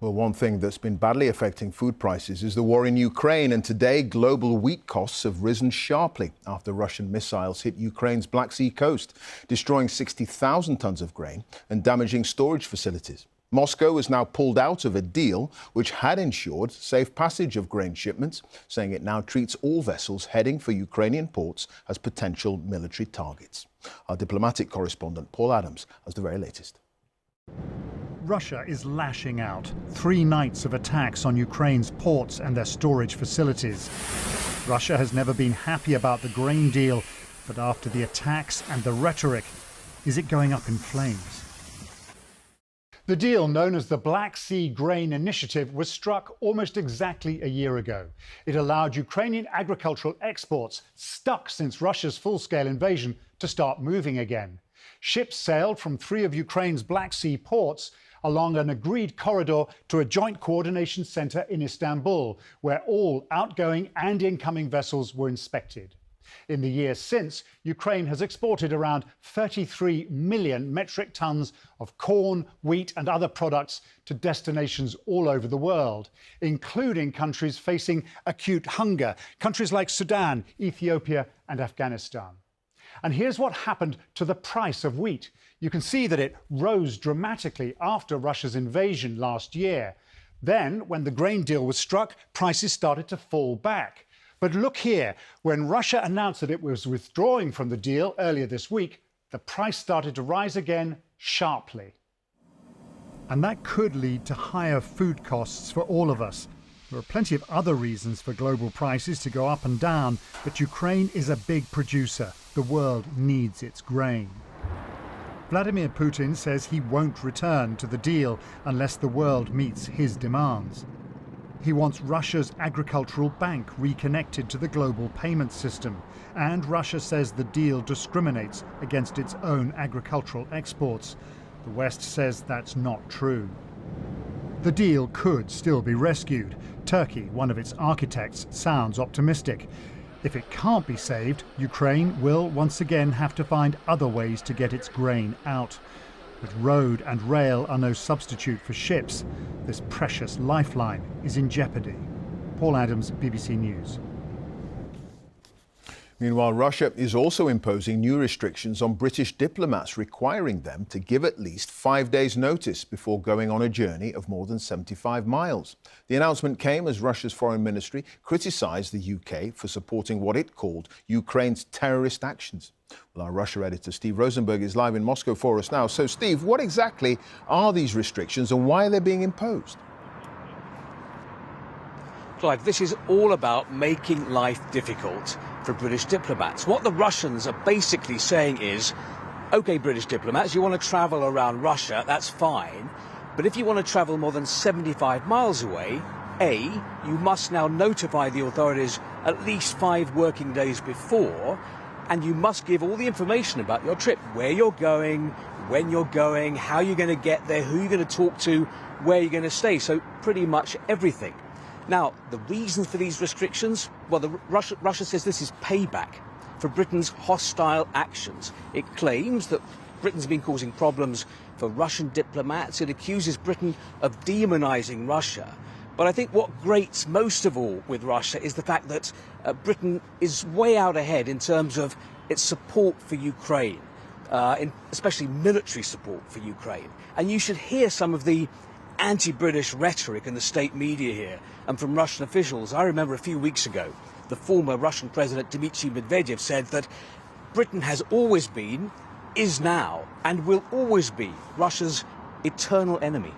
Well, one thing that's been badly affecting food prices is the war in Ukraine. And today, global wheat costs have risen sharply after Russian missiles hit Ukraine's Black Sea coast, destroying 60,000 tons of grain and damaging storage facilities. Moscow has now pulled out of a deal which had ensured safe passage of grain shipments, saying it now treats all vessels heading for Ukrainian ports as potential military targets. Our diplomatic correspondent, Paul Adams, has the very latest. Russia is lashing out. 3 nights of attacks on Ukraine's ports and their storage facilities. Russia has never been happy about the grain deal, but after the attacks and the rhetoric, is it going up in flames? The deal, known as the Black Sea Grain Initiative, was struck almost exactly a year ago. It allowed Ukrainian agricultural exports, stuck since Russia's full-scale invasion, to start moving again. Ships sailed from 3 of Ukraine's Black Sea ports along an agreed corridor to a joint coordination centre in Istanbul, where all outgoing and incoming vessels were inspected. In the years since, Ukraine has exported around 33 million metric tons of corn, wheat and other products to destinations all over the world, including countries facing acute hunger, countries like Sudan, Ethiopia and Afghanistan. And here's what happened to the price of wheat. You can see that it rose dramatically after Russia's invasion last year. Then, when the grain deal was struck, prices started to fall back. But look here, when Russia announced that it was withdrawing from the deal earlier this week, the price started to rise again sharply. And that could lead to higher food costs for all of us. There are plenty of other reasons for global prices to go up and down, but Ukraine is a big producer. The world needs its grain. Vladimir Putin says he won't return to the deal unless the world meets his demands. He wants Russia's agricultural bank reconnected to the global payment system, and Russia says the deal discriminates against its own agricultural exports. The West says that's not true. The deal could still be rescued. Turkey, one of its architects, sounds optimistic. If it can't be saved, Ukraine will once again have to find other ways to get its grain out. But road and rail are no substitute for ships. This precious lifeline is in jeopardy. Paul Adams, BBC News. Meanwhile, Russia is also imposing new restrictions on British diplomats, requiring them to give at least 5 days' notice before going on a journey of more than 75 miles. The announcement came as Russia's foreign ministry criticised the UK for supporting what it called Ukraine's terrorist actions. Well, our Russia editor Steve Rosenberg is live in Moscow for us now. So, Steve, what exactly are these restrictions and why are they being imposed? Clive, this is all about making life difficult for British diplomats. What the Russians are basically saying is, OK, British diplomats, you want to travel around Russia, that's fine. But if you want to travel more than 75 miles away, A, you must now notify the authorities at least 5 working days before, and you must give all the information about your trip, where you're going, when you're going, how you're going to get there, who you're going to talk to, where you're going to stay. So pretty much everything. Now, the reasons for these restrictions, well, Russia says this is payback for Britain's hostile actions. It claims that Britain's been causing problems for Russian diplomats. It accuses Britain of demonising Russia. But I think what grates most of all with Russia is the fact that Britain is way out ahead in terms of its support for Ukraine, especially military support for Ukraine. And you should hear some of the anti-British rhetoric in the state media here and from Russian officials. I remember a few weeks ago, the former Russian President Dmitry Medvedev said that Britain has always been, is now, and will always be Russia's eternal enemy.